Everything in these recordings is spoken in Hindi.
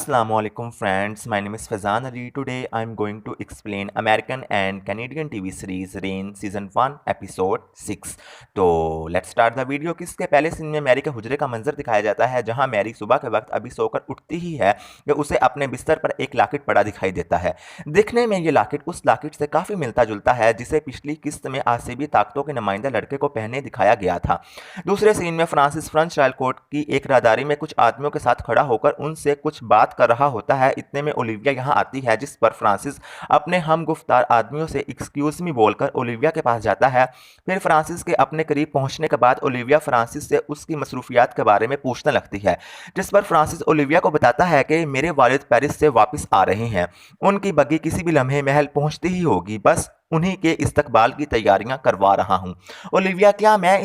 Assalamualaikum friends, my name is Fazan Ali. Today I am going to explain American and Canadian TV series Rain season 1 episode 6. तो let's start the video कि इसके पहले सीन में मैरी के हुजरे का मंजर दिखाया जाता है जहां मैरी सुबह के वक्त अभी सोकर उठती ही है कि उसे अपने बिस्तर पर एक लॉकेट पड़ा दिखाई देता है। दिखने में ये लॉकेट उस लॉकेट से काफ़ी मिलता जुलता है जिसे पिछली किस्त में आसिबी ताकतों के नुमाइंदा लड़के को पहने दिखाया गया था। दूसरे सीन में फ्रांसिस फ्रेंच ट्रायल कोर्ट की एक राहदारी में कुछ आदमियों के साथ खड़ा होकर उनसे कुछ बात कर रहा होता है। इतने में ओलिविया यहाँ आती है जिस पर फ्रांसिस अपने हम गुफ्तार आदमियों से एक्सक्यूज मी बोलकर ओलिविया के पास जाता है। फिर फ्रांसिस के अपने करीब पहुंचने के बाद ओलिविया फ्रांसिस से उसकी मसरूफियात के बारे में पूछने लगती है, जिस पर फ्रांसिस ओलिविया को बताता है कि मेरे वालिद पेरिस से वापस आ रहे हैं, उनकी बग्गी किसी भी लम्हे महल पहुंचती ही होगी, बस उन्हीं के इस्तकबाल की तैयारियां करवा रहा हूं। ओलिविया, क्या मैं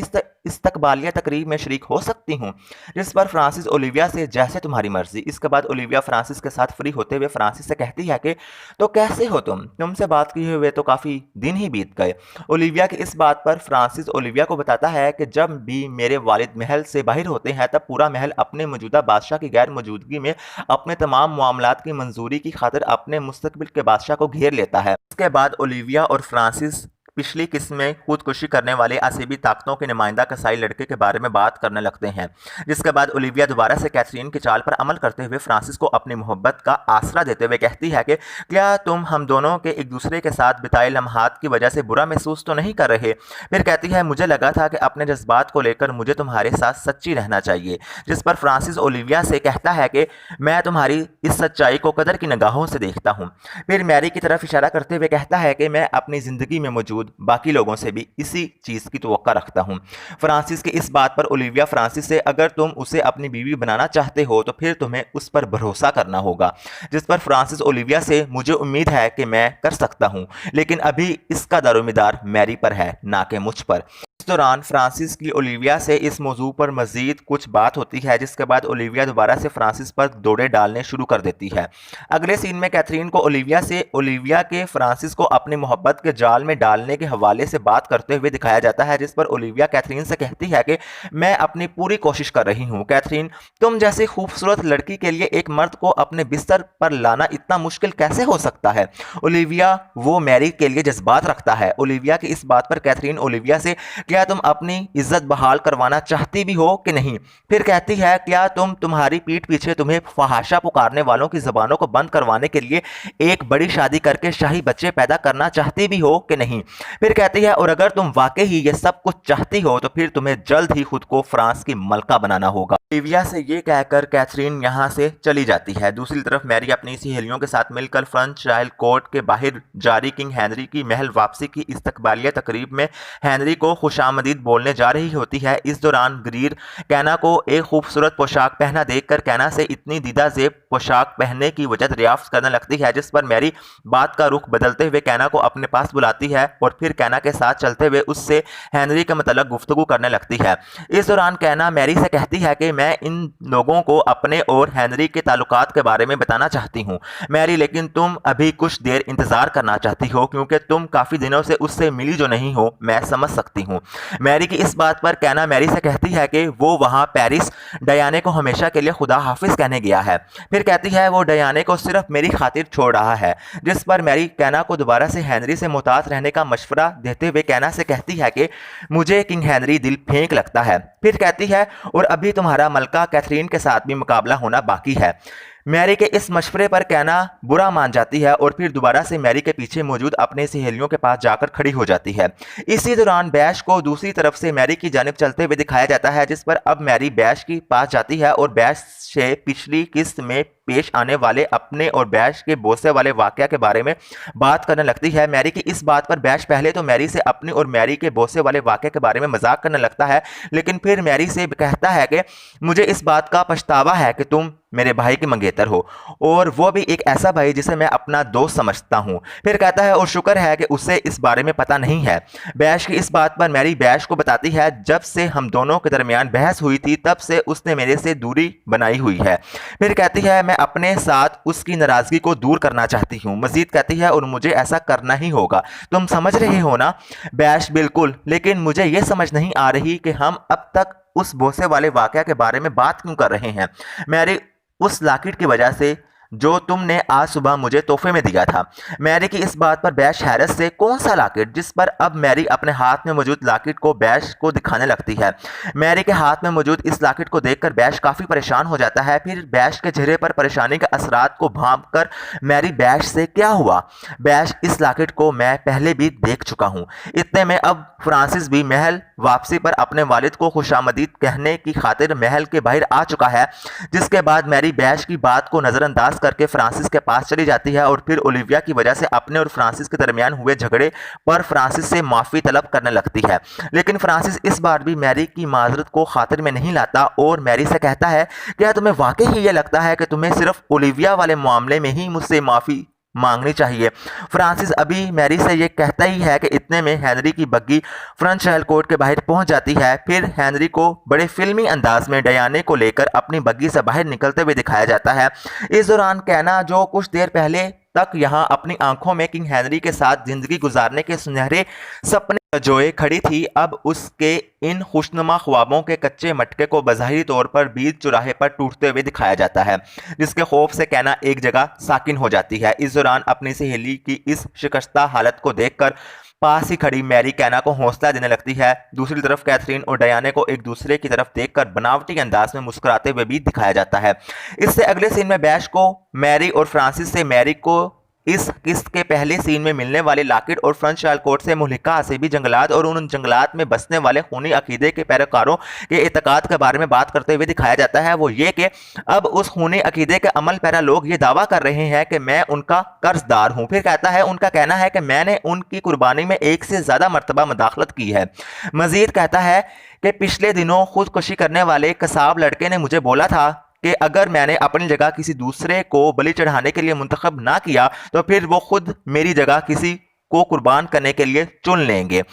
इस्तकबालिया तकरीब में शरीक हो सकती हूं? जिस पर फ्रांसिस ओलिविया से जैसे तुम्हारी मर्जी। इसके बाद ओलिविया फ्रांसिस के साथ फ्री होते हुए फ्रांसिस से कहती है कि तो कैसे हो तुमसे बात किए हुए तो काफ़ी दिन ही बीत गए। ओलिविया की इस बात पर फ्रांसिस ओलिविया को बताता है कि जब भी मेरे वालिद महल से बाहर होते हैं तब पूरा महल अपने मौजूदा बादशाह की गैर मौजूदगी में अपने तमाम मामलात की मंजूरी की खातिर अपने मुस्तकबिल के बादशाह को घेर लेता है। इसके बाद ओलिविया और फ्रांसिस पिछली किस्म में खुदकुशी करने वाले आसिबी ताकतों के नुमाइंदा कसाई लड़के के बारे में बात करने लगते हैं, जिसके बाद ओलिविया दोबारा से कैथरीन की चाल पर अमल करते हुए फ्रांसिस को अपनी मोहब्बत का आसरा देते हुए कहती है कि क्या तुम हम दोनों के एक दूसरे के साथ बिताए लम्हात की वजह से बुरा महसूस तो नहीं कर रहे? फिर कहती है, मुझे लगा था कि अपने जज्बात को लेकर मुझे तुम्हारे साथ सच्ची रहना चाहिए। जिस पर फ्रांसिस ओलिविया से कहता है कि मैं तुम्हारी इस सच्चाई को कदर की निगाहों से देखता हूँ। फिर मैरी की तरफ इशारा करते हुए कहता है कि मैं अपनी ज़िंदगी में मौजूद बाकी लोगों से भी इसी चीज की तवक्का रखता हूं। फ्रांसिस की इस बात पर ओलिविया फ्रांसिस से अगर तुम उसे अपनी बीवी बनाना चाहते हो तो फिर तुम्हें उस पर भरोसा करना होगा। जिस पर फ्रांसिस ओलिविया से मुझे उम्मीद है कि मैं कर सकता हूं, लेकिन अभी इसका दारोमदार मैरी पर है, ना कि मुझ पर। इस दौरान फ्रांसिस की ओलिविया से इस मौजू पर मजीद कुछ बात होती है, जिसके बाद ओलिविया दोबारा से फ्रांसिस पर दौड़े डालने शुरू कर देती है। अगले सीन में कैथरीन को ओलिविया के फ्रांसिस को अपनी मोहब्बत के जाल में डालने के हवाले से बात करते हुए दिखाया जाता है, जिस पर ओलिविया कैथरीन से कहती है कि मैं अपनी पूरी कोशिश कर रही हूँ। कैथरीन, तुम जैसी खूबसूरत लड़की के लिए एक मर्द को अपने बिस्तर पर लाना इतना मुश्किल कैसे हो सकता है? ओलिविया वो मैरी के लिए जज्बात रखता है। ओलिविया की इस बात पर कैथरीन ओलिविया से क्या तुम अपनी इज्जत बहाल करवाना चाहती भी हो कि नहीं? फिर कहती है, क्या तुम्हारी पीठ पीछे तुम्हें फहाशा पुकारने वालों की जबानों को बंद करवाने के लिए एक बड़ी शादी करके शाही बच्चे पैदा करना चाहती भी हो कि नहीं? फिर कहती है, और अगर तुम वाकई ही ये सब कुछ चाहती हो तो फिर तुम्हें जल्द ही खुद को फ्रांस की मलका बनाना होगा। ओलिविया से ये कहकर कैथरीन यहाँ से चली जाती है। दूसरी तरफ मैरी अपनी सहेलियों के साथ मिलकर फ्रेंच ट्रायल कोर्ट के बाहर जारी किंग हेनरी की महल वापसी की इस्तकबालिया तकरीब में हेनरी को खुशामदीद बोलने जा रही होती है। इस दौरान ग्रीर कैना को एक खूबसूरत पोशाक पहना देखकर कैना से इतनी दीदा जेब पोशाक पहनने की वजह दरियाफ्त करने लगती है, जिस पर मैरी बात का रुख बदलते हुए कैना को अपने पास बुलाती है और फिर कैना के साथ चलते हुए उससे हेनरी के मतलब गुफ्तगू करने लगती है। इस दौरान कैना मैरी से कहती है कि मैं इन लोगों को अपने और हेनरी के ताल्लुकात के बारे में बताना चाहती हूँ मैरी, लेकिन तुम अभी कुछ देर इंतजार करना चाहती हो क्योंकि तुम काफी दिनों से उससे मिली जो नहीं हो, मैं समझ सकती हूँ। मैरी की इस बात पर कैना मैरी से कहती है कि वो वहां पेरिस डयाने को हमेशा के लिए खुदा हाफिज कहने गया है। फिर कहती है वो डयाने को सिर्फ मेरी खातिर छोड़ रहा है। जिस पर मैरी कैना को दोबारा से हेनरी से मुहतात रहने का मशवरा देते हुए कैना से कहती है कि मुझे किंग हेनरी दिल फेंक लगता है। फिर कहती है, और अभी तुम्हारा मलका कैथरीन के साथ भी मुकाबला होना बाकी है। मैरी के इस मशवरे पर कैना बुरा मान जाती है और फिर दोबारा से मैरी के पीछे मौजूद अपने सहेलियों के पास जाकर खड़ी हो जाती है। इसी दौरान बैश को दूसरी तरफ से मैरी की जानिब चलते हुए दिखाया जाता है, जिस पर अब मैरी बैश के पास जाती है और बैश से पिछली किस्त में पेश आने वाले अपने और बैश के बोसे वाले वाकया के बारे में बात करने लगती है। मैरी की इस बात पर बैश पहले तो मैरी से अपनी और मैरी के बोसे वाले वाकया के बारे में मजाक करने लगता है, लेकिन फिर मैरी से कहता है कि मुझे इस बात का पछतावा है कि तुम मेरे भाई के मंगेतर हो, और वो भी एक ऐसा भाई जिसे मैं अपना दोस्त समझता हूँ। फिर कहता है, और शुक्र है कि उसे इस बारे में पता नहीं है। बैश की इस बात पर मैरी बैश को बताती है, जब से हम दोनों के दरमियान बहस हुई थी तब से उसने मेरे से दूरी बनाई हुई है। फिर कहती है, मैं अपने साथ उसकी नाराजगी को दूर करना चाहती हूँ। मजीद कहती है, और मुझे ऐसा करना ही होगा। तुम समझ रहे हो ना? बैश, बिल्कुल, लेकिन मुझे यह समझ नहीं आ रही कि हम अब तक उस बोसे वाले वाकया के बारे में बात क्यों कर रहे हैं। मैरी उस लॉकेट की वजह से जो तुमने आज सुबह मुझे तोहफे में दिया था। मैरी की इस बात पर बैश हैरत से कौन सा लॉकेट, जिस पर अब मैरी अपने हाथ में मौजूद लॉकेट को बैश को दिखाने लगती है। मैरी के हाथ में मौजूद इस लॉकेट को देखकर बैश काफी परेशान हो जाता है। फिर बैश के चेहरे पर परेशानी के असरात को भांप कर मैरी बैश से क्या हुआ, बैश इस लॉकेट को मैं पहले भी देख चुका हूँ। इतने में अब फ्रांसिस भी महल वापसी पर अपने वालिद को खुशामदीद कहने की खातिर महल के बाहर आ चुका है। जिसके बाद मैरी बैश की बात को नजरअंदाज करके फ्रांसिस के पास चली जाती है और फिर ओलिविया की वजह से अपने और फ्रांसिस के दरमियान हुए झगड़े पर फ्रांसिस से माफी तलब करने लगती है। लेकिन फ्रांसिस इस बार भी मैरी की माजरत को खातिर में नहीं लाता और मैरी से कहता है, क्या तुम्हें वाकई ही यह लगता है कि तुम्हें सिर्फ ओलिविया वाले मामले में ही मुझसे माफी मांगनी चाहिए। फ्रांसिस अभी मैरी से ये कहता ही है कि इतने में हेनरी की बग्गी फ्रेंच रॉयल कोर्ट के बाहर पहुंच जाती है। फिर हेनरी को बड़े फिल्मी अंदाज में डयाने को लेकर अपनी बग्गी से बाहर निकलते हुए दिखाया जाता है। इस दौरान कैना, जो कुछ देर पहले तक यहाँ अपनी आंखों में किंग हेनरी के साथ जिंदगी गुजारने के सुनहरे सपने जोए खड़ी थी, अब उसके इन खुशनुमा ख्वाबों के कच्चे मटके को बज़ाहिरी तौर पर बीच चौराहे पर टूटते हुए दिखाया जाता है, जिसके खौफ से कैना एक जगह साकिन हो जाती है। इस दौरान अपनी सहेली की इस शिकस्ता हालत को देखकर पास ही खड़ी मैरी कैना को हौसला देने लगती है। दूसरी तरफ कैथरीन और डयाने को एक दूसरे की तरफ देखकर बनावटी अंदाज में मुस्कुराते हुए भी दिखाया जाता है। इससे अगले सीन में बैश को मैरी और फ्रांसिस से मैरी को इस किस्त के पहले सीन में मिलने वाले लॉकेट और फ्रेंच रॉयल कोर्ट से मुल्हिका असीबी जंगलात और उन जंगलात में बसने वाले खूनी अकीदे के पैरोकारों के एतकाद के बारे में बात करते हुए दिखाया जाता है। वो ये कि अब उस खूनी अकीदे के अमल पैरा लोग ये दावा कर रहे हैं कि मैं उनका कर्जदार हूँ। फिर कहता है, उनका कहना है कि मैंने उनकी कुर्बानी में एक से ज़्यादा मरतबा मुदाखलत की है। मजीद कहता है कि पिछले दिनों खुदकुशी करने वाले कसाब लड़के ने मुझे बोला था कि अगर मैंने अपनी जगह किसी दूसरे को बलि चढ़ाने के लिए मुंतखब ना किया तो फिर वो खुद मेरी जगह किसी को कुर्बान करने के लिए चुन लेंगे।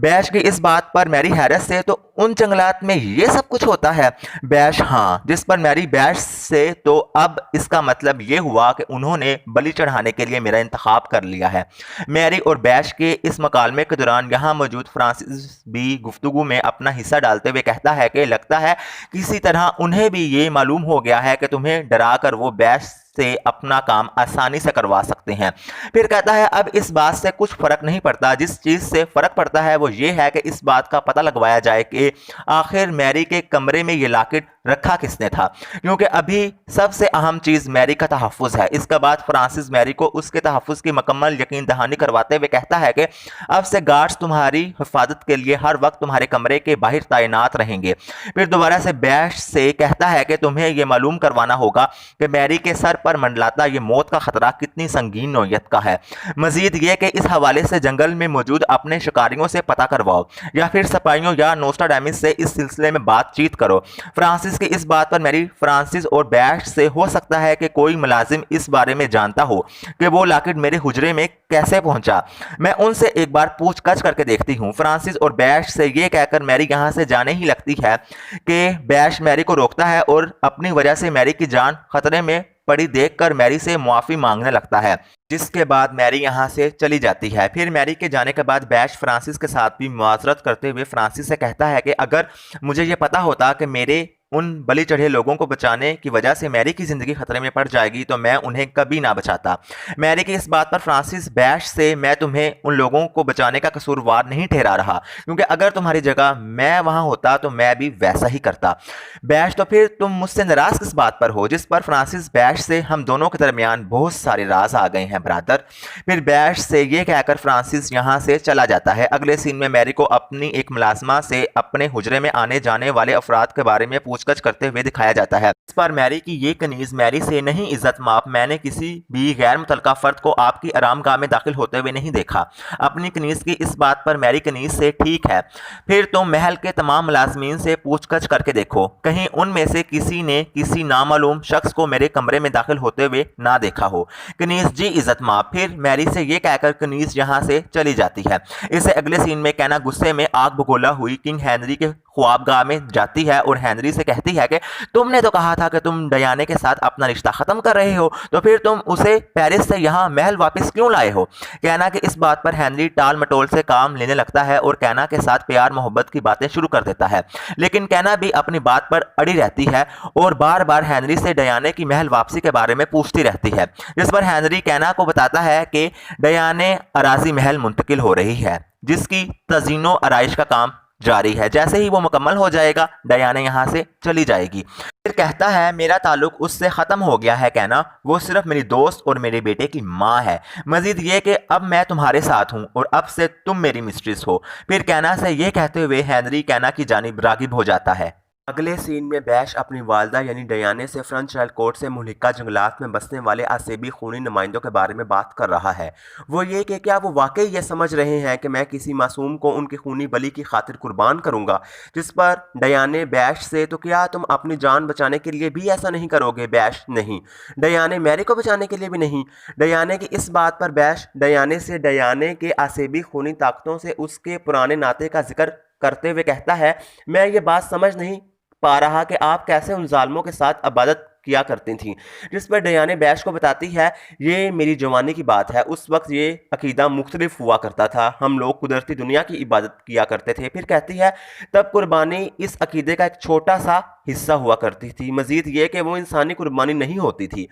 बैश की इस बात पर मैरी हैरत से, तो उन जंगलात में ये सब कुछ होता है? बैश, हाँ। जिस पर मैरी बैश से, तो अब इसका मतलब ये हुआ कि उन्होंने बलि चढ़ाने के लिए मेरा इंतखाब कर लिया है। मैरी और बैश के इस मकालमे के दौरान यहाँ मौजूद फ्रांसिस भी गुफ्तगू में अपना हिस्सा डालते हुए कहता है कि लगता है किसी तरह उन्हें भी ये मालूम हो गया है कि तुम्हें डरा कर वो बैश से अपना काम आसानी से करवा सकते हैं। फिर कहता है, अब इस बात से कुछ फर्क नहीं पड़ता, जिस चीज से फर्क पड़ता है वो ये है कि इस बात का पता लगवाया जाए कि आखिर मैरी के कमरे में ये लॉकेट रखा किसने था, क्योंकि अभी सबसे अहम चीज मैरी का तहफ़्फ़ुज़ है। इसके बाद फ्रांसिस मैरी को उसके तहफ़्फ़ुज़ की मुकम्मल यकीन दहानी करवाते हुए कहता है कि अब से गार्ड्स तुम्हारी हिफाजत के लिए हर वक्त तुम्हारे कमरे के बाहर तैनात रहेंगे। फिर दोबारा से बैश से कहता है कि तुम्हें यह मालूम करवाना होगा कि मैरी के सर पर मंडलाता ये मौत का खतरा कितनी संगीन नौयत का है। मजीद ये कि इस हवाले से जंगल में मौजूद अपने शिकारियों से पता करवाओ या फिर सिपाहियों या नोस्ट्राडामस से इस सिलसिले में बातचीत करो। फ्रांसिस की इस बात पर मैरी फ्रांसिस और बैश से हो सकता है कि कोई मुलाजिम इस बारे में जानता हो कि वो लॉकेट मेरे हुजरे में कैसे पहुंचा, मैं उनसे एक बार पूछताछ करके देखती हूँ। फ्रांसिस और बैश से ये कहकर मैरी यहाँ से जाने ही लगती है कि बैश मैरी को रोकता है और अपनी वजह से मैरी की जान खतरे में पड़ी देखकर मैरी से मुआफ़ी मांगने लगता है, जिसके बाद मैरी यहाँ से चली जाती है। फिर मैरी के जाने के बाद बैश फ्रांसिस के साथ भी मुआज़रत करते हुए फ्रांसिस से कहता है कि अगर मुझे ये पता होता कि मेरे उन बलि चढ़े लोगों को बचाने की वजह से मैरी की ज़िंदगी खतरे में पड़ जाएगी तो मैं उन्हें कभी ना बचाता। मैरी की इस बात पर फ्रांसिस बैश से, मैं तुम्हें उन लोगों को बचाने का कसूरवार नहीं ठहरा रहा, क्योंकि अगर तुम्हारी जगह मैं वहां होता तो मैं भी वैसा ही करता। बैश, तो फिर तुम मुझसे नाराज किस बात पर हो? जिस पर फ्रांसिस बैश से, हम दोनों के दरमियान बहुत सारे राज आ गए हैं ब्रादर। फिर बैश से ये कहकर फ्रांसिस यहाँ से चला जाता है। अगले सीन में मैरी को अपनी एक मुलाजमा से अपने हुजरे में आने जाने वाले अफराद के बारे में पूछताछ करते हुए दिखाया जाता है। इस पर मैरी की ये कनीज मैरी से, नहीं इज्जत माप, मैंने किसी भी गैर मुतल्लका फर्द को आपकी आरामगाह में दाखिल होते हुए नहीं देखा। अपनी कनीज की इस बात पर मैरी कनीज से, ठीक है फिर तुम महल के तमाम मुलाजमीन से पूछताछ करके देखो, कहीं उनमें से किसी ने किसी नामालूम शख्स को मेरे कमरे में दाखिल होते हुए ना देखा हो। कनीज, जी इज्जत माप। फिर मैरी से ये कहकर कनीज यहाँ से चली जाती है। इससे अगले सीन में कैना गुस्से में आग बगोला हुई किंग हेनरी के ख्वाबगाह में जाती है और हेनरी से कहती है कि तुमने तो कहा था कि तुम डयाने के साथ अपना रिश्ता ख़त्म कर रहे हो, तो फिर तुम उसे पेरिस से यहाँ महल वापस क्यों लाए हो। कैना की इस बात पर हेनरी टाल मटोल से काम लेने लगता है और कैना के साथ प्यार मोहब्बत की बातें शुरू कर देता है, लेकिन कैना भी अपनी बात पर अड़ी रहती है और बार बार हेनरी से डयाने की महल वापसी के बारे में पूछती रहती है, जिस पर हेनरी कैना को बताता है कि डयाने अराजी महल मुंतकिल हो रही है, जिसकी तजीनो आराइश का काम जारी है। जैसे ही वो मुकम्मल हो जाएगा डयाने यहाँ से चली जाएगी। फिर कहता है मेरा ताल्लुक उससे ख़त्म हो गया है कैना, वो सिर्फ मेरी दोस्त और मेरे बेटे की माँ है। मजीद ये कि अब मैं तुम्हारे साथ हूँ और अब से तुम मेरी मिस्ट्रेस हो। फिर कैना से ये कहते हुए हेनरी कैना की जानिब रागिब हो जाता है। अगले सीन में बैश अपनी वालदा यानी डयाने से फ्रेंच चाइल्ड कोर्ट से मुहलिका जंगलात में बसने वाले आसेबी खूनी नुमाइंदों के बारे में बात कर रहा है। वो ये कि क्या वो वाकई ये समझ रहे हैं कि मैं किसी मासूम को उनकी खूनी बली की खातिर कुर्बान करूंगा। जिस पर डयाने बैश से तो क्या तुम अपनी जान बचाने के लिए भी ऐसा नहीं करोगे। बैश नहीं। डयाने मैरी को बचाने के लिए भी नहीं। डयाने की इस बात पर बैश डयाने से डयाने के आसेबी खूनी ताकतों से उसके पुराने नाते का जिक्र करते हुए कहता है मैं ये बात समझ नहीं पा रहा कि आप कैसे उन जालिमों के साथ इबादत किया करती थी। जिस पर डयाने बैश को बताती है ये मेरी जवानी की बात है, उस वक्त ये अकीदा मुख्तलिफ हुआ करता था, हम लोग कुदरती दुनिया की इबादत किया करते थे। फिर कहती है तब कुर्बानी इस अकीदे का एक छोटा सा हिस्सा हुआ करती थी, मजीद ये कि वो इंसानी कुर्बानी नहीं होती थी।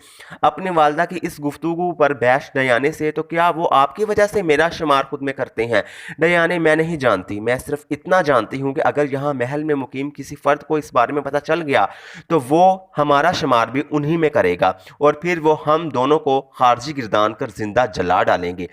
अपनी वालदा की इस गुफ्तगू पर बैश डयाने से तो क्या वो आपकी वजह से मेरा शुमार खुद में करते हैं। डयाने मैं नहीं जानती, मैं सिर्फ इतना जानती हूँ कि अगर यहाँ महल में मुकीम किसी फ़र्द को इस बारे में पता चल गया तो वो हमारा शुमार भी उन्हीं में करेगा और फिर वो हम दोनों को खारजी गिरदान कर जिंदा जला डालेंगे।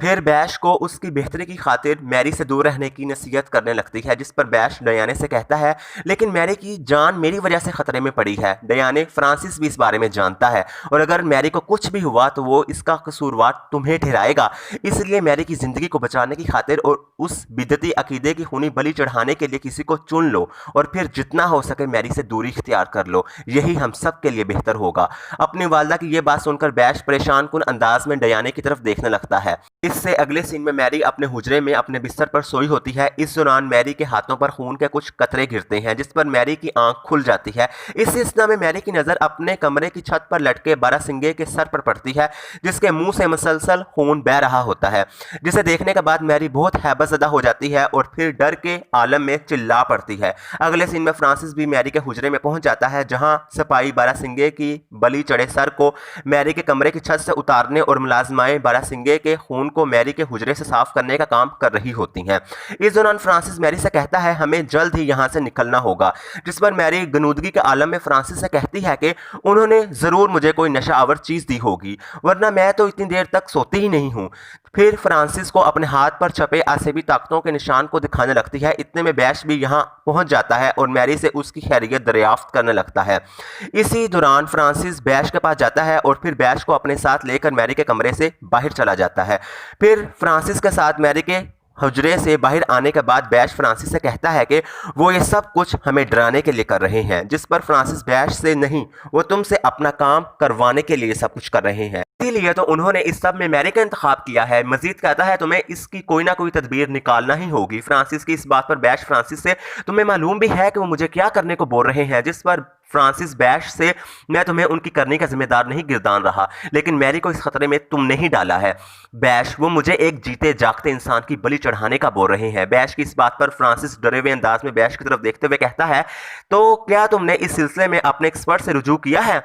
फिर बैश को उसकी बेहतरी की खातिर मैरी से दूर रहने की नसीहत करने लगती है, जिस पर बैश डयाने से कहता है लेकिन मैरी की जान मेरी वजह से खतरे में पड़ी है। डयाने फ्रांसिस भी इस बारे में जानता है और अगर मैरी को कुछ भी हुआ तो वो इसका कसूरवार तुम्हें ठहराएगा, इसलिए मैरी की जिंदगी को बचाने की खातिर और उस बिदती अकीदे की खूनी बलि चढ़ाने के लिए किसी को चुन लो और फिर जितना हो सके मैरी से दूरी इख्तियार कर लो, यही हम सब के लिए बेहतर होगा। अपनी वालदा की यह बात सुनकर बैश परेशान कुन अंदाज में डयाने की तरफ देखने लगता है। इससे अगले सीन में मैरी अपने हुजरे में अपने बिस्तर पर सोई होती है। इस दौरान मैरी के हाथों पर खून के कुछ कतरे गिरते हैं, जिस पर मैरी की आंख खुल जाती है। इस सिलसिले में मैरी की नजर अपने कमरे की छत पर लटके बारासिंगे के सर पर पड़ती है, जिसके मुंह से मुसलसल खून बह रहा होता है, जिसे देखने के बाद मैरी बहुत हैबतज़दा हो जाती है और फिर डर के आलम में चिल्ला पड़ती है। अगले सीन में फ्रांसिस भी मैरी के हुजरे में पहुंच जाता है, जहां सिपाही बारासिंगे की बलि चढ़े सर को मैरी के कमरे की छत से उतारने और मुलाजमाएं बारासिंगे के खून को मैरी के हुजरे से साफ करने का काम कर रही होती हैं। इस दौरान फ्रांसिस मैरी से कहता है हमें जल्द ही यहाँ से निकलना होगा, जिस पर मैरी गनूदगी के आलम में फ्रांसिस से कहती है कि उन्होंने ज़रूर मुझे कोई नशा आवर चीज़ दी होगी, वरना मैं तो इतनी देर तक सोती ही नहीं हूँ। फिर फ्रांसिस को अपने हाथ पर छपे आसेबी ताकतों के निशान को दिखाने लगती है। इतने में बैश भी यहाँ पहुँच जाता है और मैरी से उसकी खैरियत दरियाफ्त करने लगता है। इसी दौरान फ्रांसिस बैश के पास जाता है और फिर बैश को अपने साथ लेकर मैरी के कमरे से बाहर चला जाता है। फिर फ्रांसिस के साथ मैरी के हुजरे से बाहर आने के बाद बैश फ्रांसिस से कहता है कि वो ये सब कुछ हमें डराने के लिए कर रहे हैं, जिस पर फ्रांसिस बैश से नहीं, वो तुमसे अपना काम करवाने के लिए सब कुछ कर रहे हैं, इसीलिए तो उन्होंने इस सब में मैरी का इंतखाब किया है। मजीद कहता है तुम्हें इसकी कोई ना कोई तदबीर निकालना ही होगी। फ्रांसिस की इस बात पर बैश फ्रांसिस से तुम्हें मालूम भी है कि वो मुझे क्या करने को बोल रहे हैं, जिस पर फ्रांसिस बैश से मैं तुम्हें उनकी करने का जिम्मेदार नहीं गिरदान रहा, लेकिन मैरी को इस खतरे में तुमने ही डाला है। बैश वो मुझे एक जीते जागते इंसान की बलि चढ़ाने का बोल रहे हैं। बैश की इस बात पर फ्रांसिस डरे हुए अंदाज में बैश की तरफ देखते हुए कहता है तो क्या तुमने इस सिलसिले में अपने एक्सपर्ट से रुजू किया है।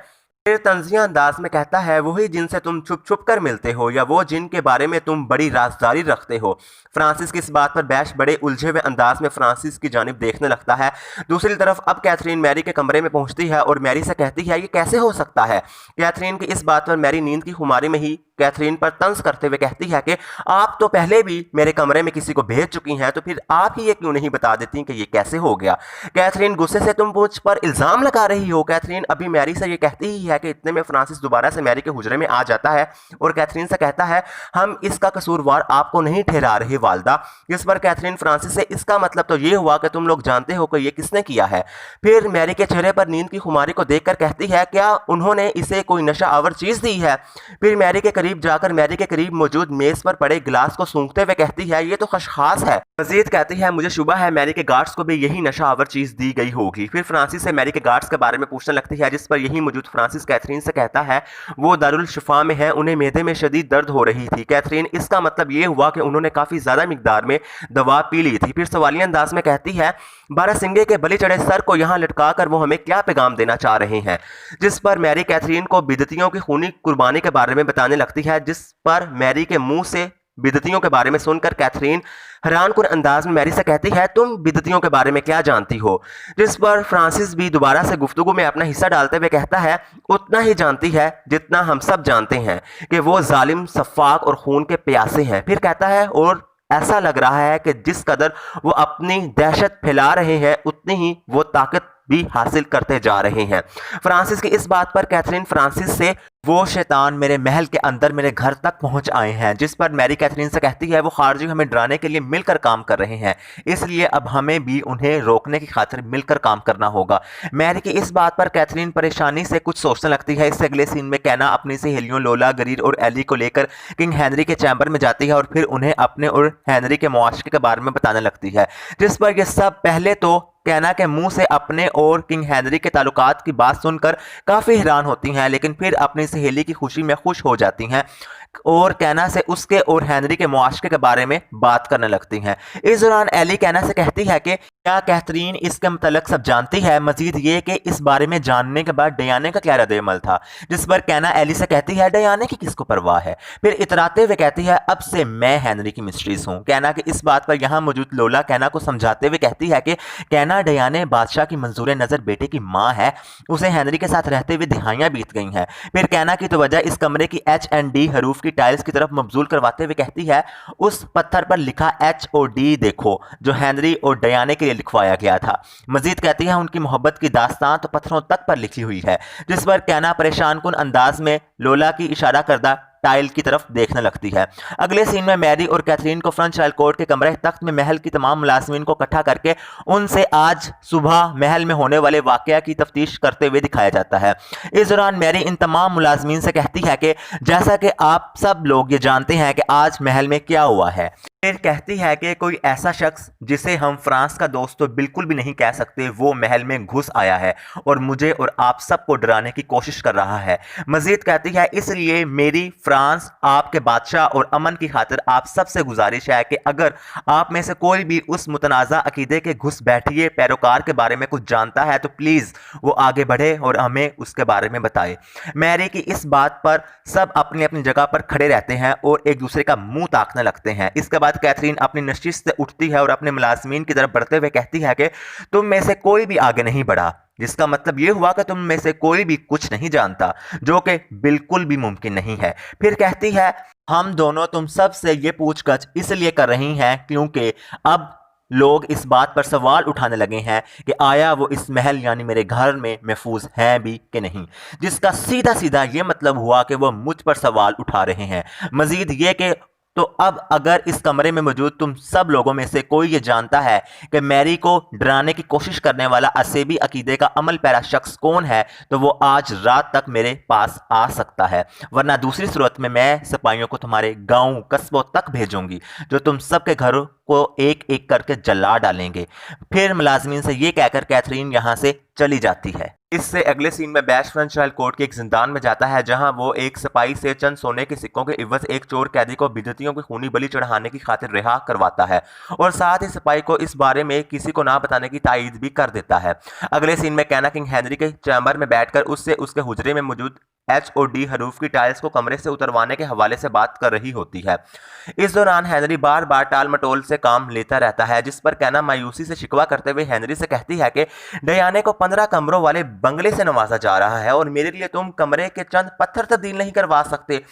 फिर तंजिया अंदाज में कहता है वही जिनसे तुम छुप छुप कर मिलते हो या वो जिनके बारे में तुम बड़ी राजदारी रखते हो। फ्रांसिस की इस बात पर बैश बड़े उलझे हुए अंदाज में फ्रांसिस की जानिब देखने लगता है। दूसरी तरफ अब कैथरीन मैरी के कमरे में पहुंचती है और मैरी से कहती है ये कैसे हो सकता है। कैथरीन की इस बात पर मैरी नींद की खुमारी में ही कैथरीन पर तंज करते हुए कहती है कि आप तो पहले भी मेरे कमरे में किसी को भेज चुकी हैं, तो फिर आप ही ये क्यों नहीं बता देती कि ये कैसे हो गया। कैथरीन गुस्से से तुम मुझ पर इल्ज़ाम लगा रही हो। कैथरीन अभी मैरी से ये कहती ही है है कि इतने में फ्रांसिस दोबारा से मैरी के हुजरे में आ जाता है और कैथरीन से कहता है हम इसका कसूरवार आपको नहीं ठहरा रहे वालदा। इस पर कैथरीन फ्रांसिस से इसका मतलब तो ये हुआ कि तुम लोग जानते हो कि ये किसने किया है। फिर मैरी के चेहरे पर नींद की खुमारी को देखकर कहती है क्या उन्होंने इसे कोई नशा आवर चीज दी है। फिर मैरी के करीब जाकर मैरी के करीब मौजूद मेज पर पड़े गिलास को सूंघते हुए कहती है ये तो खशखास है। मजीद कहती है मुझे शुबा है मैरी के गार्ड्स को भी यही नशा आवर चीज दी गई होगी। फिर फ्रांसिस से मैरी के गार्ड्स के बारे में पूछने लगती है जिस पर यही मौजूद फ्रांसिस कैथरीन से कहता है वो दारुल शिफा में है, उन्हें मेदे में शदीद दर्द हो रही थी। कैथरीन इसका मतलब ये हुआ कि उन्होंने काफी ज्यादा मिकदार में दवा पी ली थी। फिर सवालिया अंदाज में कहती है बारहसिंगे के बलि चढ़े सर को यहाँ लटका कर वो हमें क्या पैगाम देना चाह रहे हैं। जिस पर मैरी कैथरीन को बिदतियों की खूनी कुर्बानी के बारे में बताने लगती है। जिस पर मैरी के मुंह से बिदतियों के बारे में सुनकर कैथरीन हैरानकुन अंदाज में मैरी से कहती है तुम बिदतियों के बारे में क्या जानती हो। जिस पर फ्रांसिस भी दोबारा से गुफ्तगू में अपना हिस्सा डालते हुए कहता है उतना ही जानती है जितना हम सब जानते हैं कि वो जालिम, सफाक और खून के प्यासे हैं। फिर कहता है और ऐसा लग रहा है कि जिस कदर वो अपनी दहशत फैला रहे हैं उतनी ही वो ताकत भी हासिल करते जा रहे हैं। फ्रांसिस की इस बात पर कैथरीन फ्रांसिस से वो शैतान मेरे महल के अंदर मेरे घर तक पहुंच आए हैं। जिस पर मैरी कैथरीन से कहती है वो खारजी हमें डराने के लिए मिलकर काम कर रहे हैं, इसलिए अब हमें भी उन्हें रोकने की खातिर मिलकर काम करना होगा। मैरी की इस बात पर कैथरीन परेशानी से कुछ सोचने लगती है। इससे अगले सीन में कैना अपनी सहेलियों लोला, गरीर और एली को लेकर किंग हेनरी के चैम्बर में जाती है और फिर उन्हें अपने और हेनरी के मुआशरे के बारे में बताने लगती है। जिस पर यह सब पहले तो कैना के मुंह से अपने और किंग हेनरी के ताल्लुकात की बात सुनकर काफी हैरान होती हैं, लेकिन फिर अपनी सहेली की खुशी में खुश हो जाती हैं और कैना से उसके और हेनरी के मुआशरे के बारे में बात करने लगती हैं। इस दौरान एली कैना से कहती है कि क्या कैथरीन इसके मतलब सब जानती है, मजीद ये कि इस बारे में जानने के बाद डयाने का क्या रद्द-ए-अमल था। जिस पर कैना एली से कहती है डयाने की किसको परवाह है। फिर इतराते हुए कहती है अब से मैं हेनरी की मिस्ट्रीज हूँ। कैना की इस बात पर यहाँ मौजूद लोला कैना को समझाते हुए कहती है कि कैना डयाने बादशाह की मंजूर नजर बेटे की माँ है, उसे हेनरी के साथ रहते हुए दिहाइयां बीत गई हैं। फिर कैना की तवज्जो इस कमरे की H&D हरूफ की टाइल्स की तरफ मबजूल करवाते हुए कहती है उस पत्थर पर लिखा HOD देखो जो हेनरी और डयाने के लिए लिखवाया गया था। मजीद कहती है उनकी मोहब्बत की दास्तान तो पत्थरों तक पर लिखी हुई है। जिस पर कैना परेशान कुन अंदाज में लोला की इशारा करदा टाइल की तरफ देखने लगती है। अगले सीन में मैरी और कैथरीन को फ्रेंच रायल कोर्ट के कमरे तख्त में महल की तमाम मुलाजमीन को इकट्ठा करके उनसे आज सुबह महल में होने वाले वाकया की तफ्तीश करते हुए दिखाया जाता है। इस दौरान मैरी इन तमाम मुलाजमीन से कहती है कि जैसा कि आप सब लोग ये जानते हैं कि आज महल में क्या हुआ है। फिर कहती है कि कोई ऐसा शख्स जिसे हम फ्रांस का दोस्त तो बिल्कुल भी नहीं कह सकते वो महल में घुस आया है और मुझे और आप सबको डराने की कोशिश कर रहा है। मजीद कहती है इसलिए मेरी फ्रांस आपके बादशाह और अमन की खातिर आप सबसे गुजारिश है कि अगर आप में से कोई भी उस मुतनाज़ा अकीदे के घुस बैठिए पैरोकार के बारे में कुछ जानता है तो प्लीज़ वो आगे बढ़े और हमें उसके बारे में बताए। मैरी की इस बात पर सब अपनी अपनी जगह पर खड़े रहते हैं और एक दूसरे का मुंह ताकने लगते हैं। इसके बाद कैथरीन अपनी नशिस्त से उठती है और अपने मुलाजमीन की तरफ बढ़ते हुए कहती है कि तुम में से कोई भी आगे नहीं बढ़ा, जिसका मतलब यह हुआ कि तुम में से कोई भी कुछ नहीं जानता, जो कि बिल्कुल भी मुमकिन नहीं है। फिर कहती है हम दोनों तुम सब से ये पूछगछ इसलिए कर रही हैं क्योंकि अब लोग इस बात पर सवाल उठाने लगे हैं कि आया वो इस महल यानी मेरे घर में महफूज हैं भी कि नहीं, जिसका सीधा सीधा ये मतलब हुआ कि वो मुझ पर सवाल उठा रहे हैं। मजीद ये कि तो अब अगर इस कमरे में मौजूद तुम सब लोगों में से कोई ये जानता है कि मैरी को डराने की कोशिश करने वाला असेबी अकीदे का अमल पैरा शख्स कौन है तो वो आज रात तक मेरे पास आ सकता है, वरना दूसरी सूरत में मैं सिपाहियों को तुम्हारे गांव कस्बों तक भेजूंगी जो तुम सबके घरों को एक एक करके जला डालेंगे। फिर मुलाजमीन से ये कहकर कैथरीन यहाँ से चली जाती है। इससे अगले सीन में बैश फ्रेंच रायल कोर्ट के एक जिंदान में जाता है जहां वो एक सिपाही से चंद सोने के सिक्कों के इवज एक चोर कैदी को बिदतियों की खूनी बलि चढ़ाने की खातिर रिहा करवाता है और साथ ही सिपाही को इस बारे में किसी को ना बताने की तायीद भी कर देता है। अगले सीन में कैना किंग हेनरी के चैम्बर में बैठकर उससे उसके हुजरे में मौजूद HOD हरूफ की टाइल्स को कमरे से उतरवाने के हवाले से बात कर रही होती है। इस दौरान हेनरी बार बार टाल मटोल से काम लेता रहता है, जिस पर कैना मायूसी से शिकवा करते हुए हेनरी से कहती है कि डयाने को 15 कमरों वाले बंगले से नवाजा जा रहा है और मेरे लिए तुम कमरे के चंद पत्थर तब्दील नहीं करवा सकते।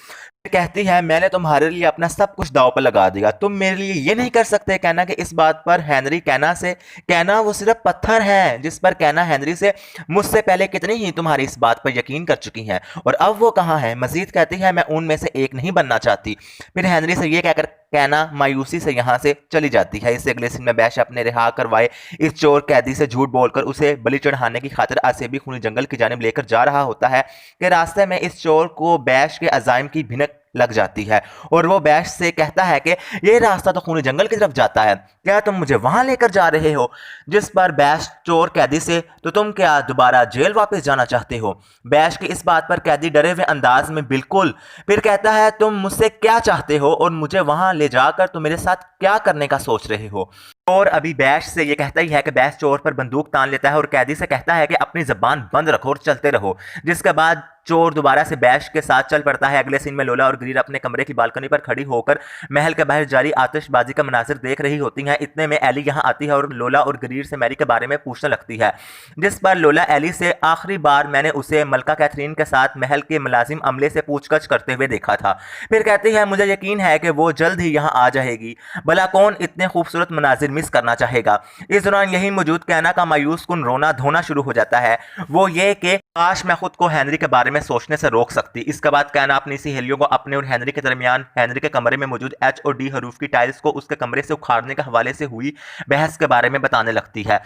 कहती है मैंने तुम्हारे लिए अपना सब कुछ दांव पर लगा दिया, तुम मेरे लिए ये नहीं कर सकते। कहना कि इस बात पर हेनरी कहना वो सिर्फ पत्थर है, जिस पर कहना हेनरी से मुझसे पहले कितनी ही तुम्हारी इस बात पर यकीन कर चुकी हैं और अब वो कहाँ है। मजीद कहती है मैं उनमें से एक नहीं बनना चाहती। फिर हेनरी से ये कहकर कहना मायूसी से यहाँ से चली जाती है। इससे अगले सीन में बैश अपने रिहा करवाए इस चोर कैदी से झूठ बोलकर उसे बलि चढ़ाने की खातिर आसेबी खूनी जंगल की जानिब लेकर जा रहा होता है कि रास्ते में इस चोर को बैश के अजाइम की भिनक लग जाती है और वो बैश से कहता है कि ये रास्ता तो खूनी जंगल की तरफ जाता है, क्या तुम मुझे वहां लेकर जा रहे हो। जिस पर बैश चोर कैदी से तो तुम क्या दोबारा जेल वापस जाना चाहते हो। बैश की इस बात पर कैदी डरे हुए अंदाज में बिल्कुल। फिर कहता है तुम मुझसे क्या चाहते हो और मुझे वहां ले जाकर तुम मेरे साथ क्या करने का सोच रहे हो। और अभी बैश से ये कहता ही है कि बैश चोर पर बंदूक तान लेता है और कैदी से कहता है कि अपनी जबान बंद रखो और चलते रहो। जिसके बाद चोर दोबारा से बैश के साथ चल पड़ता है। अगले सीन में लोला और ग्रीर अपने कमरे की बालकनी पर खड़ी होकर महल के बाहर जारी आतिशबाजी का मनाजिर देख रही होती हैं। इतने में एली यहाँ आती है और लोला और ग्रीर से मैरी के बारे में पूछने लगती है, जिस पर लोला एली से आखिरी बार मैंने उसे मलका कैथरीन के साथ महल के मुलाजिम अमले से पूछगछ करते हुए देखा था। फिर कहती है मुझे यकीन है कि वो जल्द ही यहाँ आ जाएगी, भला कौन इतने खूबसूरत मनाजिर मिस करना चाहेगा। इस दौरान यही मौजूद कहना का मायूस कुन रोना धोना शुरू हो जाता है, वो ये कि काश मैं खुद को हेनरी के बारे में सोचने से रोक सकती। इसके बाद कहना अपनी सहेलियों को अपने और हेनरी के दरमियान हेनरी के कमरे में मौजूद HOD हरूफ की टाइल्स को उसके कमरे से उखाड़ने के हवाले से हुई बहस के बारे में बताने लगती है।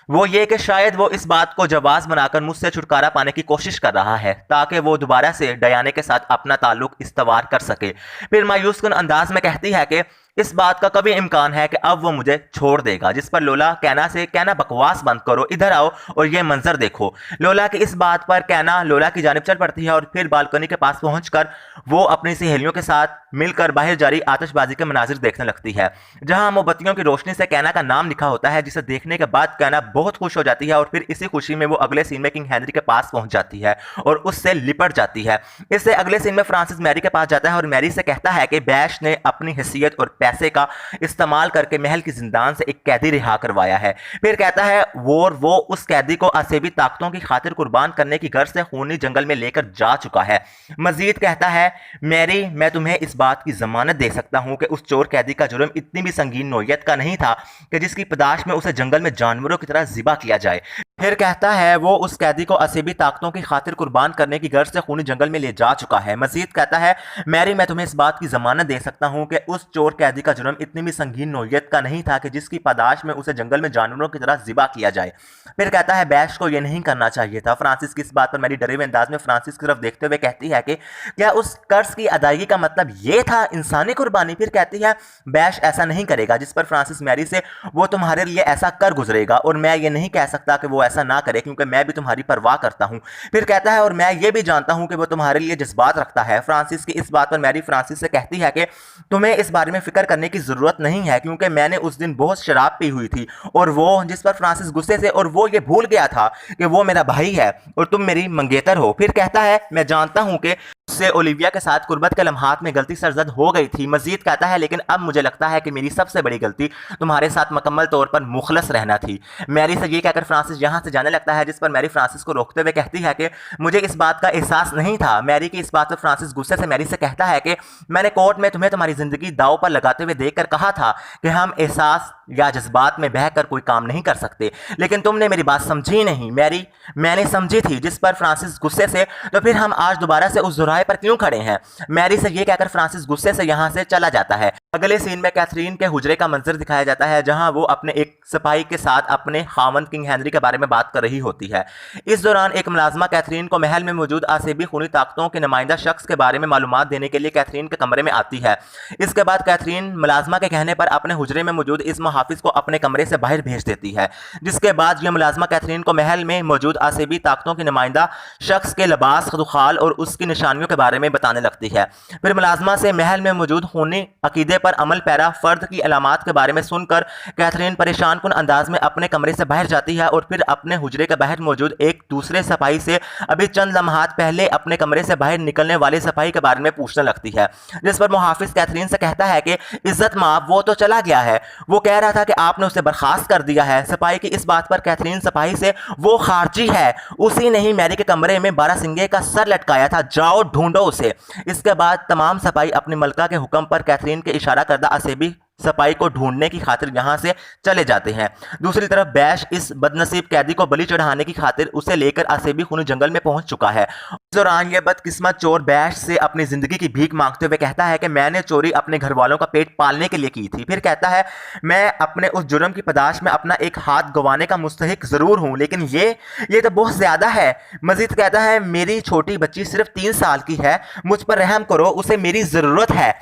वो ये कि शायद वो इस बात को जवाब बनाकर मुझसे छुटकारा पाने की कोशिश कर रहा है ताकि वो दोबारा से डयाने के साथ अपना ताल्लुक इस्तवार कर सके। फिर मायूस कुन अंदाज में कहती है कि इस बात का कभी इम्कान है कि अब वो मुझे छोड़ देगा। जिस पर लोला कहना बकवास बंद करो, इधर आओ और ये मंजर देखो। लोला की इस बात पर कहना लोला की जानिब चल पड़ती है और फिर बालकनी के पास पहुंचकर वो अपनी सहेलियों के साथ मिलकर बाहर जारी आतिशबाजी के मनाजिर देखने लगती है, जहां मोमबत्तियों की रोशनी से कहना का नाम लिखा होता है, जिसे देखने के बाद कहना बहुत खुश हो जाती है और फिर इसी खुशी में वो अगले सीन में किंग हेनरी के पास पहुंच जाती है और उससे लिपट जाती है। इससे अगले सीन में फ्रांसिस मैरी के पास जाता है और मैरी से कहता है कि बैश ने अपनी हैसियत और पैसे का इस्तेमाल करके महल की जिंदान से एक कैदी रिहा करवाया है। फिर कहता है वो उस कैदी को आसेबी ताकतों की खातिर कुर्बान करने की गर्ज से खूनी जंगल में लेकर जा चुका है। मजीद कहता है मैरी मैं तुम्हें इस बात की जमानत दे सकता हूं कि उस चोर कैदी का जुर्म इतनी भी संगीन नोयत का नहीं था कि जिसकी पदाश में उसे जंगल में जानवरों की तरह जिबा किया जाए। फिर कहता है वो उस कैदी को असीबी ताकतों की खातिर कुर्बान करने की गर्ज से खूनी जंगल में ले जा चुका है। मजीद कहता है मैरी मैं तुम्हें इस बात की जमानत दे सकता हूं कि उस चोर कैदी का जुर्म इतनी भी संगीन नोयत का नहीं था कि जिसकी पादाश में उसे जंगल में जानवरों की तरह जिबा किया जाए। फिर कहता है बैश को यह नहीं करना चाहिए था। फ्रांसिस की इस बात पर मैरी डरे हुए अंदाज में फ्रांसिस की तरफ देखते हुए कहती है कि क्या उस कर्ज की अदायगी का मतलब ये था इंसानी कुर्बानी। फिर कहती है बैश ऐसा नहीं करेगा। जिस पर फ्रांसिस मैरी से वो तुम्हारे लिए ऐसा कर गुजरेगा और मैं ये नहीं कह सकता कि वो ऐसा ना करे क्योंकि मैं भी तुम्हारी परवाह करता हूं। फिर कहता है और मैं ये भी जानता हूं कि वो तुम्हारे लिए जज्बात रखता है। फ्रांसिस की इस बात पर मैरी फ्रांसिस से कहती है कि तुम्हें इस बारे में फिक्र करने की जरूरत नहीं है क्योंकि मैंने उस दिन बहुत शराब पी हुई थी और वो जिस पर फ्रांसिस गुस्से से और वो ये भूल गया था कि वो मेरा भाई है और तुम मेरी मंगेतर हो। फिर कहता है मैं जानता हूं कि उससे ओलिविया के साथ कुर्बत के लम्हात में गलती सरजद हो गई थी। मजीद कहता है लेकिन अब मुझे लगता है कि मेरी सबसे बड़ी गलती तुम्हारे साथ मुकम्मल तौर पर मुखलस रहना थी। मैरी से ये कहकर फ्रांसिस यहाँ से जाने लगता है, जिस पर मैरी फ्रांसिस को रोकते हुए कहती है कि मुझे इस बात का एहसास नहीं था। मैरी की इस बात पर फ्रांसिस गुस्से से मैरी से कहता है कि मैंने कोर्ट में तुम्हें तुम्हारी जिंदगी दाव पर लगाते हुए देखकर कहा था कि हम एहसास या जज्बात में बहकर कोई काम नहीं कर सकते, लेकिन तुमने मेरी बात समझी नहीं। मैरी मैंने समझी थी। जिस पर फ्रांसिस गुस्से से तो फिर हम आज दोबारा से उस दुराहे पर क्यों खड़े हैं। मैरी से ये कहकर फ्रांसिस गुस्से से यहाँ से चला जाता है। अगले सीन में कैथरीन के हुजरे का मंजर दिखाया जाता है जहां वो अपने एक सिपाही के साथ अपने खामंद किंग हेनरी के बारे में बात कर रही होती है। इस दौरान एक मुलाजमा कैथरीन को महल में मौजूद आसेबी खूनी ताकतों के नुमाइंदा शख्स के बारे में मालूमात देने के लिए कैथरीन के कमरे में आती है। इसके बाद कैथरीन मुलाजमा के कहने पर अपने हुजरे में मौजूद इस मुहाफिज को अपने कमरे से बाहर भेज देती है, जिसके बाद यह मुलाजमा कैथरीन को महल में मौजूद आसेबी ताकतों के नुमाइंदा शख्स के लिबास, खुदखाल और उसकी निशानियों बुराइयों के बारे में बताने लगती है। फिर मुलाजमा से महल में मौजूद खूनी अकीदे पर अमल पैरा फर्द की अलामात के बारे में सुनकर कैथरीन परेशान कुन अंदाज में अपने कमरे से बाहर जाती है और फिर अपने हुजरे के बाहर मौजूद एक दूसरे सिपाही से अभी चंद लम्हात पहले अपने कमरे से बाहर निकलने वाले सिपाही के बारे में पूछने लगती है, जिस पर मुहाफिज कैथरीन से कहता है कि इज्जत माफ, वो तो चला गया है, वो कह रहा था कि आपने उसे बर्खास्त कर दिया है। सिपाही की इस बात पर कैथरीन सिपाही से वो खारजी है, उसी ने ही मैरी के कमरे में बारासिंगे का सर लटकाया था, जाओ ढूंढो उसे। इसके बाद तमाम सिपाही अपनी मलका के हुक्म पर कैथरीन के इशारा करदा असेबी सिपाही को ढूंढने की खातिर यहां से चले जाते हैं। दूसरी तरफ बैश इस बदनसीब कैदी को बलि चढ़ाने की खातिर उसे लेकर असेबी खूनी जंगल में पहुंच चुका है। इस दौरान यह बदकिस्मत चोर बैश से अपनी जिंदगी की भीख मांगते हुए कहता है कि मैंने चोरी अपने घर वालों का पेट पालने के लिए की थी। फिर कहता है मैं अपने उस जुर्म की पदाश में अपना एक हाथ गंवाने का मुस्तहिक जरूर हूं, लेकिन ये तो बहुत ज्यादा है। मजीद कहता है मेरी छोटी बच्ची सिर्फ 3 साल की है, मुझ पर रहम करो, उसे मेरी जरूरत है।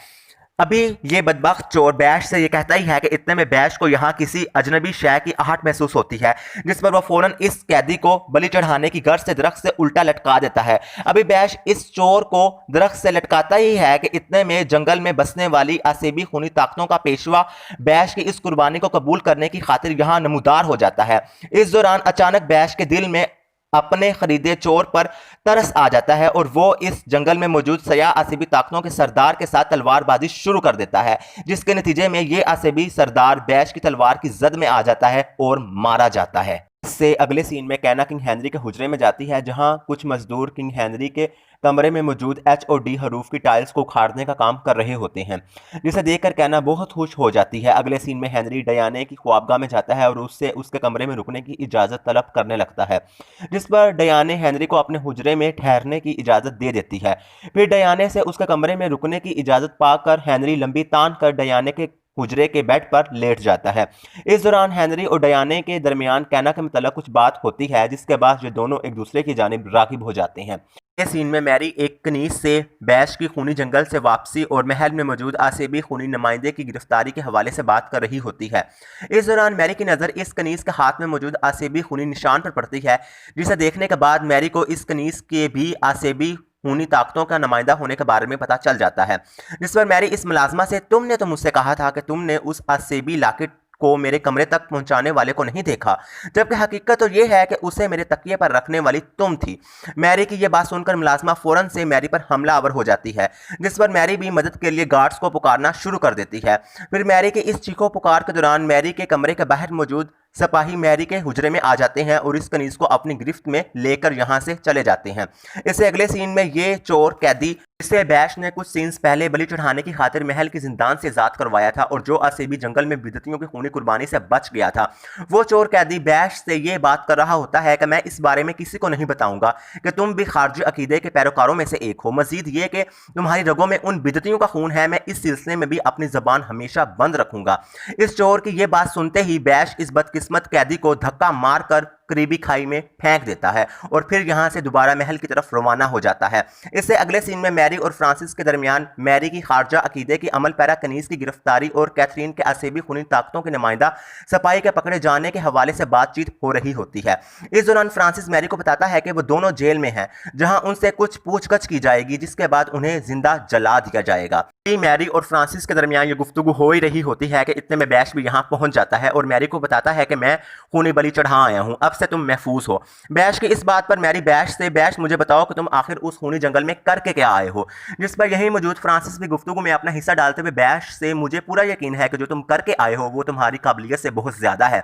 अभी ये बदबख्त चोर बैश से ये कहता ही है कि इतने में बैश को यहाँ किसी अजनबी शय की आहट महसूस होती है, जिस पर वह फौरन इस कैदी को बलि चढ़ाने की गर्ज से दरख्त से उल्टा लटका देता है। अभी बैश इस चोर को दरख्त से लटकाता ही है कि इतने में जंगल में बसने वाली असेबी खूनी ताकतों का पेशवा बैश की इस कुर्बानी को कबूल करने की खातिर यहाँ नमूदार हो जाता है। इस दौरान अचानक बैश के दिल में अपने खरीदे चोर पर तरस आ जाता है और वो इस जंगल में मौजूद सयाह असेबी ताकतों के सरदार के साथ तलवारबाजी शुरू कर देता है, जिसके नतीजे में ये असेबी सरदार बैश की तलवार की जद में आ जाता है और मारा जाता है। इससे अगले सीन में कैना किंग हेनरी के हुजरे में जाती है, जहां कुछ मजदूर किंग हेनरी के कमरे में मौजूद एच और डी हरूफ की टाइल्स को उखाड़ने का काम कर रहे होते हैं, जिसे देखकर कैना बहुत खुश हो जाती है। अगले सीन में हेनरी डयाने की ख्वाबगाह में जाता है और उससे उसके कमरे में रुकने की इजाज़त तलब करने लगता है, जिस पर डयाने हेनरी को अपने हुजरे में ठहरने की इजाज़त दे देती है। फिर डयाने से उसके कमरे में रुकने की इजाज़त पाकर हेनरी लंबी तान कर डयाने के हुजरे के बेड पर लेट जाता है। इस दौरान हेनरी और डयाने के दरमियान कैना के मतलब कुछ बात होती है, जिसके बाद ये दोनों एक दूसरे की जानिब राग़िब हो जाते हैं। इस सीन में मैरी एक कनीज से बैश की खूनी जंगल से वापसी और महल में मौजूद असेबी खूनी नुमाइंदे की गिरफ्तारी के हवाले से बात कर रही होती है। इस दौरान मैरी की नज़र इस कनीज के हाथ में मौजूद असेबी खूनी निशान पर पड़ती है, जिसे देखने के बाद मैरी को इस कनीज के भी असेबी खूनी ताकतों का नुमाइंदा होने के बारे में पता चल जाता है, जिस पर मैरी इस मुलाजमा से तुमने तो मुझसे कहा था कि तुमने उस असेबी लाकिट को मेरे कमरे तक पहुंचाने वाले को नहीं देखा, जबकि हकीकत तो यह है कि उसे मेरे तकिए पर रखने वाली तुम थी। मैरी की यह बात सुनकर मुलाजमा फौरन से मैरी पर हमलावर हो जाती है, जिस पर मैरी भी मदद के लिए गार्ड्स को पुकारना शुरू कर देती है। फिर मैरी के इस चीखो पुकार के दौरान मैरी के कमरे के बाहर मौजूद सिपाही मैरी के हुजरे में आ जाते हैं और इस कनीज को अपनी गिरफ्त में लेकर यहां से चले जाते हैं। इससे अगले सीन में ये चोर कैदी, जिसे बैश ने कुछ सीन्स पहले बलि चढ़ाने की खातिर महल की जिंदान से आजाद करवाया था और जो असेबी जंगल में बिदतियों की खूनी कुर्बानी से बच गया था, वो चोर कैदी बैश से ये बात कर रहा होता है कि मैं इस बारे में किसी को नहीं बताऊंगा कि तुम भी खारजी अकीदे के पैरोकारों में से एक हो। मजीद ये कि तुम्हारी रगों में उन बिदतियों का खून है, मैं इस सिलसिले में भी अपनी जबान हमेशा बंद रखूंगा। इस चोर की यह बात सुनते ही बैश इस बदकिस्मत कैदी को धक्का मारकर करीबी खाई में फेंक देता है और फिर यहां से दोबारा महल की तरफ रवाना हो जाता है। इससे अगले सीन में मैरी और फ्रांसिस के दरमियान मैरी की खारजा अकीदे की अमल पैरा कनीज की गिरफ्तारी और कैथरीन के असेबी खूनी ताकतों के नुमाइंदा सिपाही के पकड़े जाने के हवाले से बातचीत हो रही होती है। इस दौरान फ्रांसिस मैरी को बताता है कि वो दोनों जेल में हैं, जहां उनसे कुछ पूछगछ की जाएगी, जिसके बाद उन्हें जिंदा जला दिया जाएगा। मैरी और फ्रांसिस के दरमियान ये गुफ्तगू हो ही रही होती है कि इतने में बैश भी यहाँ पहुंच जाता है और मैरी को बताता है कि मैं खूनी बलि चढ़ा आया हूँ, अब से तुम महफूज हो। बैश की इस बात पर मैरी बैश से बैश मुझे बताओ कि तुम आखिर उस खूनी जंगल में करके क्या आए हो, जिस पर यही मौजूद फ्रांसिस भी गुफ्तगू में अपना हिस्सा डालते हुए बैश से मुझे पूरा यकीन है कि जो तुम करके आए हो वो तुम्हारी काबिलियत से बहुत ज्यादा है।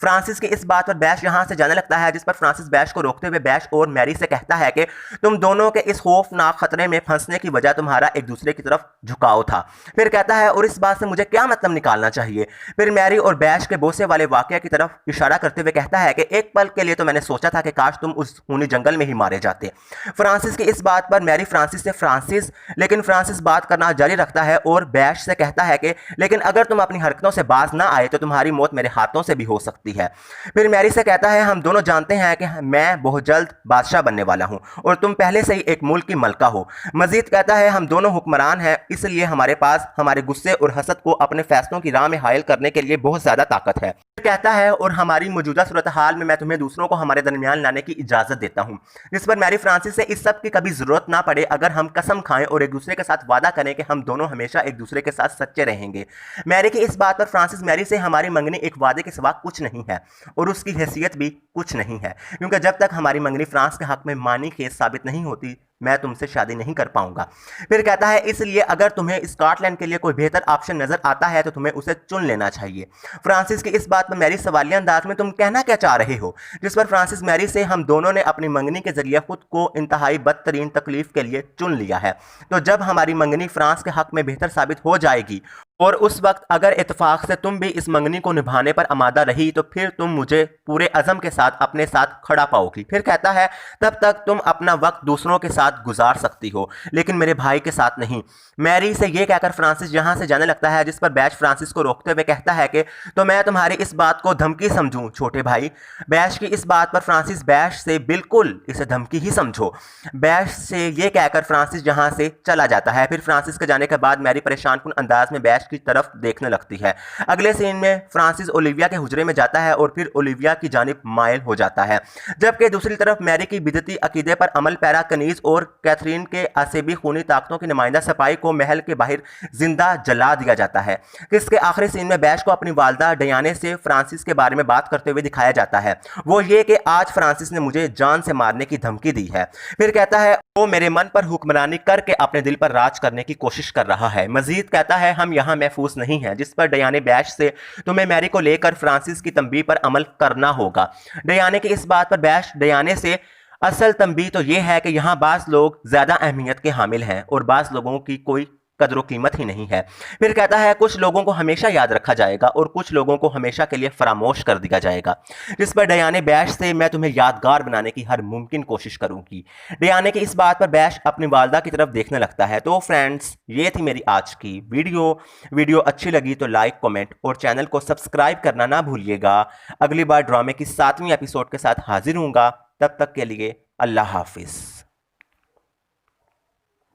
फ्रांसिस की इस बात पर बैश यहाँ से जाने लगता है, जिस पर फ्रांसिस बैश को रोकते हुए बैश और मैरी से कहता है कि तुम दोनों के इस खौफनाक खतरे में फंसने की वजह तुम्हारा एक दूसरे की तरफ झुकाव था। फिर कहता है और इस बात से मुझे क्या मतलब निकालना चाहिए। फिर मैरी और बैश के बोसे वाले वाकया की तरफ इशारा करते हुए कहता है कि एक पल के लिए तो मैंने सोचा था कि काश तुम उस खूनी जंगल में ही मारे जाते। फ्रांसिस की इस बात पर मैरी फ्रांसिस से लेकिन फ्रांसिस बात करना जारी रखता है और बैश से कहता है कि लेकिन अगर तुम अपनी हरकतों से बाज ना आए तो तुम्हारी मौत मेरे हाथों से भी हो सकती है। फिर मैरी से कहता है हम दोनों जानते हैं कि मैं बहुत जल्द बादशाह बनने वाला हूं और तुम पहले से ही एक मुल्क की मलका हो। मजीद कहता है हम दोनों हुक्मरान हैं, इसलिए हमारे पास हमारे गुस्से और हसद को अपने फैसलों की राह में हायल करने के लिए बहुत ज्यादा ताकत है। कहता है और हमारी मौजूदा सूरत हाल में मैं तुम्हें दूसरों को हमारे दरमियान लाने की इजाज़त देता हूँ। जिस पर मैरी फ्रांसिस से इस सब की कभी ज़रूरत ना पड़े अगर हम कसम खाएं और एक दूसरे के साथ वादा करें कि हम दोनों हमेशा एक दूसरे के साथ सच्चे रहेंगे। मैरी की इस बात पर फ्रांसिस मैरी से हमारी मंगनी एक वादे के सिवा कुछ नहीं है और उसकी हैसियत भी कुछ नहीं है, क्योंकि जब तक हमारी मंगनी फ्रांस के हक में मानी केस साबित नहीं होती मैं तुमसे शादी नहीं कर पाऊंगा। फिर कहता है इसलिए अगर तुम्हें स्कॉटलैंड के लिए कोई बेहतर ऑप्शन नजर आता है तो तुम्हें उसे चुन लेना चाहिए। फ्रांसिस की इस बात पर मैरी सवालिया अंदाज में तुम कहना क्या चाह रहे हो, जिस पर फ्रांसिस मैरी से हम दोनों ने अपनी मंगनी के जरिए खुद को इंतहाई बदतरीन तकलीफ के लिए चुन लिया है, तो जब हमारी मंगनी फ्रांस के हक में बेहतर साबित हो जाएगी और उस वक्त अगर इत्तेफाक से तुम भी इस मंगनी को निभाने पर आमादा रही तो फिर तुम मुझे पूरे अज़म के साथ अपने साथ खड़ा पाओगी। फिर कहता है तब तक तुम अपना वक्त दूसरों के साथ गुजार सकती हो लेकिन मेरे भाई के साथ नहीं। मैरी से यह कहकर फ्रांसिस यहां से जाने लगता है, जिस पर बैश फ्रांसिस को रोकते हुए कहता है कि तो मैं तुम्हारी इस बात को धमकी समझूं छोटे भाई। बैश की इस बात पर फ्रांसिस बैश से बिल्कुल इसे धमकी ही समझो। बैश से यह कहकर फ्रांसिस यहां से चला जाता है। फिर फ्रांसिस के जाने के बाद मैरी परेशानकुन अंदाज में बैश की तरफ देखने लगती है। अगले सीन में फ्रांसिस ओलिविया के हुजरे में जाता है और फिर ओलिविया की जानिब माइल हो जाता है, जबकि दूसरी तरफ मैरी की बिदती अकीदे पर अमल पैरा कनीज और कैथरीन के असेबी खूनी ताकतों की नुमाइंदा सपाई को महल के बाहर जिंदा जला दिया जाता है। इसके आखिरी सीन में बैश को अपनी वालदा डयाने से फ्रांसिस के बारे में बात करते हुए दिखाया जाता है, वो ये कि आज फ्रांसिस ने मुझे जान से मारने की धमकी दी है। फिर कहता है वो मेरे मन पर हुक्मरानी करके अपने दिल पर राज करने की कोशिश कर रहा है। मजीद कहता है हम यहाँ महफूज नहीं हैं, जिस पर डयाने बैश से तुम्हें मैरी को लेकर फ्रांसिस की तंबीह पर अमल करना होगा। डयाने की इस बात पर बैश डयाने से असल तंबीह तो यह है कि यहाँ बाज़ लोग ज़्यादा अहमियत के हामिल हैं और बाज़ लोगों की कोई कदर कीमत ही नहीं है। फिर कहता है कुछ लोगों को हमेशा याद रखा जाएगा और कुछ लोगों को हमेशा के लिए फरामोश कर दिया जाएगा। जिस पर डयाने बैश से मैं तुम्हें यादगार बनाने की हर मुमकिन कोशिश करूंगी। डयाने की इस बात पर बैश अपनी वालदा की तरफ देखने लगता है। तो फ्रेंड्स ये थी मेरी आज की वीडियो अच्छी लगी तो लाइक कमेंट और चैनल को सब्सक्राइब करना ना भूलिएगा। अगली बार ड्रामे की 7वीं एपिसोड के साथ हाजिर हूँगा, तब तक के लिए अल्लाह हाफिज़।